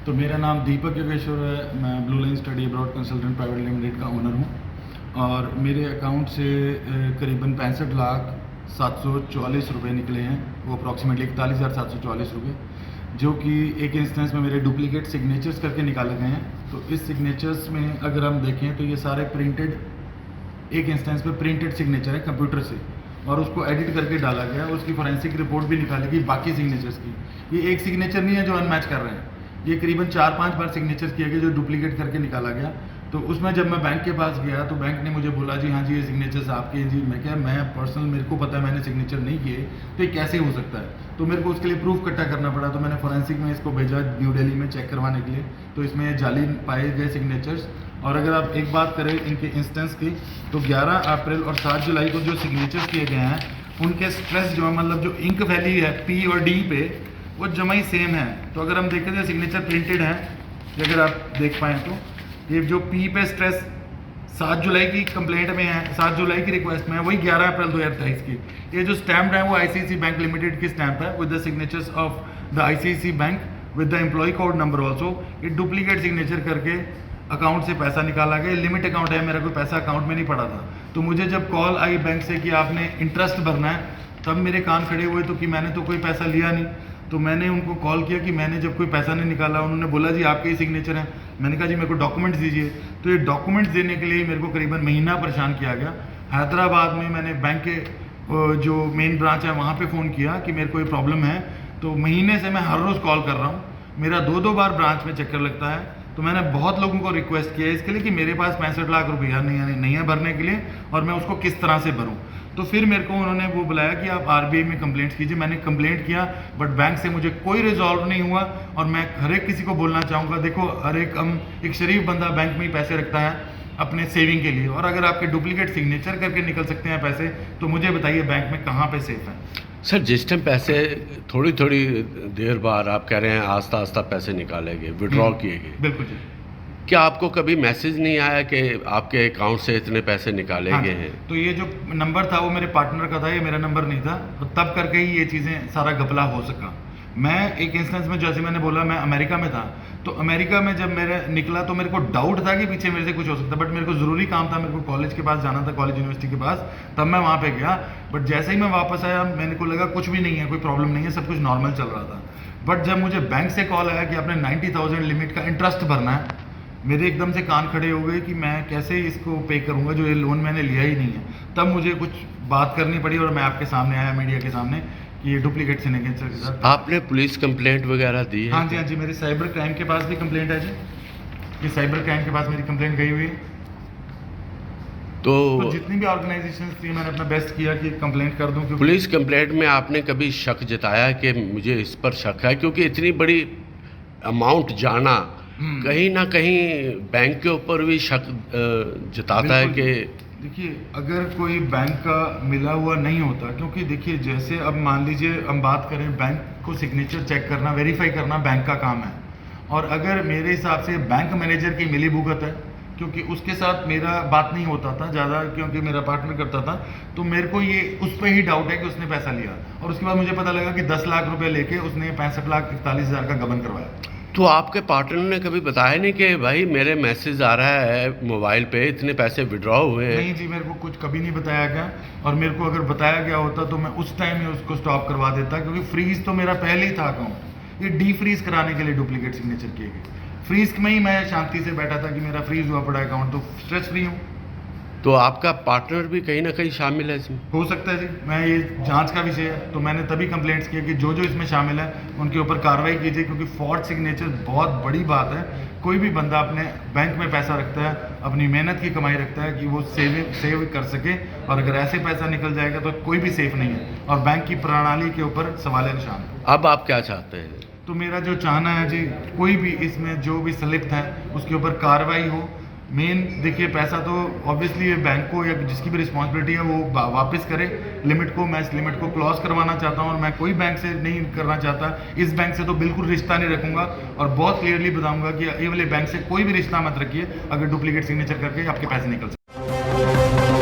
तो मेरा नाम दीपक योगेश्वर है। मैं blue line study abroad consultant private limited का ओनर हूँ और मेरे अकाउंट से करीबन 65,744 रुपये निकले हैं। वो अप्रॉक्सीमेटली 41,744 रुपये, जो कि एक इंस्टेंस में मेरे डुप्लीकेट सिग्नेचर्स करके निकाले गए हैं। तो इस सिग्नेचर्स में अगर हम देखें तो ये सारे प्रिंटेड, एक इंस्टेंस पे प्रिंटेड सिग्नेचर है कंप्यूटर से, और उसको एडिट करके डाला गया। उसकी फॉरेंसिक रिपोर्ट भी निकाली गई बाकी सिग्नेचर्स की। ये एक सिग्नेचर नहीं है जो अनमैच कर रहे हैं, ये करीबन 4-5 बार सिग्नेचर किए गए जो डुप्लीकेट करके निकाला गया। तो उसमें जब मैं बैंक के पास गया तो बैंक ने मुझे बोला जी हाँ जी ये सिग्नेचर्स आपके हैं जी। मैं क्या, मैं पर्सनल, मेरे को पता है मैंने सिग्नेचर नहीं किए, तो ये कैसे हो सकता है। तो मेरे को उसके लिए प्रूफ इकट्ठा करना पड़ा। तो मैंने फॉरेंसिक में इसको भेजा न्यू दिल्ली में चेक करवाने के लिए। तो इसमें जाली पाए गए सिग्नेचर्स। और अगर आप एक बात करें इनके इंस्टेंस की, तो 11 अप्रैल और 7 जुलाई को जो सिग्नेचर्स किए गए हैं उनके स्ट्रेस जो है, मतलब जो इंक वैली है पी और डी पे, वो जमा ही सेम है। तो अगर हम देखें तो सिग्नेचर प्रिंटेड है, अगर आप देख पाएँ तो ये जो पी पे स्ट्रेस 7 जुलाई की कंप्लेंट में है, 7 जुलाई की रिक्वेस्ट में है, वही 11 अप्रैल 2023 की। ये जो स्टैम्प है वो आईसीआईसी बैंक लिमिटेड की स्टैम्प है with the signatures of the ICICI bank with the employ code number also. ये डुप्लीकेट सिग्नेचर करके अकाउंट से पैसा निकाला गया। लिमिट अकाउंट है, मेरा कोई पैसा अकाउंट में नहीं पड़ा था। तो मुझे जब कॉल आई बैंक से कि आपने इंटरेस्ट भरना है, तब मेरे कान खड़े हुए तो कि मैंने तो कोई पैसा लिया नहीं। तो मैंने उनको कॉल किया कि मैंने जब कोई पैसा नहीं निकाला। उन्होंने बोला जी आपके ही सिग्नेचर हैं। मैंने कहा जी मेरे को डॉक्यूमेंट्स दीजिए। तो ये डॉक्यूमेंट्स देने के लिए मेरे को करीबन महीना परेशान किया गया। हैदराबाद में मैंने बैंक के जो मेन ब्रांच है वहाँ पे फ़ोन किया कि मेरे को ये प्रॉब्लम है। तो महीने से मैं हर रोज़ कॉल कर रहा हूँ। मेरा 2-2 बार ब्रांच में चक्कर लगता है। तो मैंने बहुत लोगों को रिक्वेस्ट किया इसके लिए कि मेरे पास 65 लाख रुपया नहीं है भरने के लिए, और मैं उसको किस तरह से भरूं। तो फिर मेरे को उन्होंने वो बुलाया कि आप आरबीआई में कंप्लेंट कीजिए। मैंने कंप्लेंट किया, बट बैंक से मुझे कोई रिजॉल्व नहीं हुआ। और मैं हर एक किसी को बोलना चाहूँगा, देखो हर एक शरीफ बंदा बैंक में ही पैसे रखता है अपने सेविंग के लिए, और अगर आपके डुप्लीकेट सिग्नेचर करके निकल सकते हैं पैसे, तो मुझे बताइए बैंक में कहाँ पे सेफ है। सर, जिस टाइम पैसे थोड़ी थोड़ी देर बाद आप कह रहे हैं आस्ता आस्ता पैसे निकाले गए, विड्रॉ किए गए, बिल्कुल जी। क्या आपको कभी मैसेज नहीं आया कि आपके अकाउंट से इतने पैसे निकाले गए हैं? तो ये जो नंबर था वो मेरे पार्टनर का था, ये मेरा नंबर नहीं था। तो तब करके ही ये चीज़ें सारा घपला हो सका। मैं एक इंस्टेंस में, जैसे मैंने बोला, मैं अमेरिका में था। तो अमेरिका में जब मेरा निकला तो मेरे को डाउट था कि पीछे मेरे से कुछ हो सकता है, बट मेरे को ज़रूरी काम था, मेरे को कॉलेज के पास जाना था, कॉलेज यूनिवर्सिटी के पास। तब मैं वहाँ पे गया, बट जैसे ही मैं वापस आया मेरे को लगा कुछ भी नहीं है, कोई प्रॉब्लम नहीं है, सब कुछ नॉर्मल चल रहा था। बट जब मुझे बैंक से कॉल आया कि आपने 90,000 लिमिट का इंटरेस्ट भरना है, मेरे एकदम से कान खड़े हो गए कि मैं कैसे इसको पे करूंगा, जो ये लोन मैंने लिया ही नहीं है। तब मुझे कुछ बात करनी पड़ी और मैं आपके सामने आया, मीडिया के सामने, कि ये डुप्लीकेट सिग्नेचर के साथ। आपने पुलिस कंप्लेंट वगैरह दी है? हाँ जी, मेरे साइबर क्राइम के पास भी कंप्लेंट है जी। ये साइबर क्राइम के पास मेरी कंप्लेंट गई हुई है। तो जितनी भी ऑर्गेनाइजेशन थी मैंने अपना बेस्ट किया कि कंप्लेंट कर दूं। पुलिस कंप्लेंट में आपने कभी शक जताया कि मुझे इस पर शक है, क्योंकि इतनी बड़ी अमाउंट जाना कहीं ना कहीं बैंक के ऊपर भी शक जताता है कि देखिए, अगर कोई बैंक का मिला हुआ नहीं होता, क्योंकि देखिए जैसे अब मान लीजिए हम बात करें, बैंक को सिग्नेचर चेक करना, वेरीफाई करना बैंक का काम है। और अगर मेरे हिसाब से बैंक मैनेजर की मिली भुगत है, क्योंकि उसके साथ मेरा बात नहीं होता था ज़्यादा, क्योंकि मेरा पार्टनर करता था। तो मेरे को ये उस पर ही डाउट है कि उसने पैसा लिया। और उसके बाद मुझे पता लगा कि 10 लाख रुपए लेके उसने 65,41,000 का गबन करवाया। तो आपके पार्टनर ने कभी बताया नहीं कि भाई मेरे मैसेज आ रहा है मोबाइल पे, इतने पैसे विड्रॉ हुए हैं? नहीं जी, मेरे को कुछ कभी नहीं बताया गया। और मेरे को अगर बताया गया होता तो मैं उस टाइम ही उसको स्टॉप करवा देता, क्योंकि फ्रीज तो मेरा पहले ही था अकाउंट। ये डी फ्रीज कराने के लिए डुप्लीकेट सिग्नेचर किए गए। फ्रीज में ही मैं शांति से बैठा था कि मेरा फ्रीज हुआ पड़ा अकाउंट, तो स्ट्रेस फ्री हूँ। तो आपका पार्टनर भी कहीं ना कहीं शामिल है इसमें? हो सकता है जी, मैं ये जांच का विषय है। तो मैंने तभी कंप्लेंट्स किए कि जो इसमें शामिल है उनके ऊपर कार्रवाई कीजिए, क्योंकि फॉर्ज सिग्नेचर बहुत बड़ी बात है। कोई भी बंदा अपने बैंक में पैसा रखता है, अपनी मेहनत की कमाई रखता है कि वो सेव कर सके, और अगर ऐसे पैसा निकल जाएगा तो कोई भी सेफ नहीं है, और बैंक की प्रणाली के ऊपर सवाल निशान है। अब आप क्या चाहते हैं? तो मेरा जो चाहना है जी, कोई भी इसमें जो भी संलिप्त है उसके ऊपर कार्रवाई हो। मेन देखिए, पैसा तो ऑब्वियसली ये बैंक को या जिसकी भी रिस्पॉन्सिबिलिटी है वो वापस करे लिमिट को। मैं इस लिमिट को क्लॉज करवाना चाहता हूँ, और मैं कोई बैंक से नहीं करना चाहता। इस बैंक से तो बिल्कुल रिश्ता नहीं रखूंगा, और बहुत क्लियरली बताऊंगा कि ये वाले बैंक से कोई भी रिश्ता मत रखिए अगर डुप्लीकेट सिग्नेचर करके आपके पैसे निकल सकते हैं।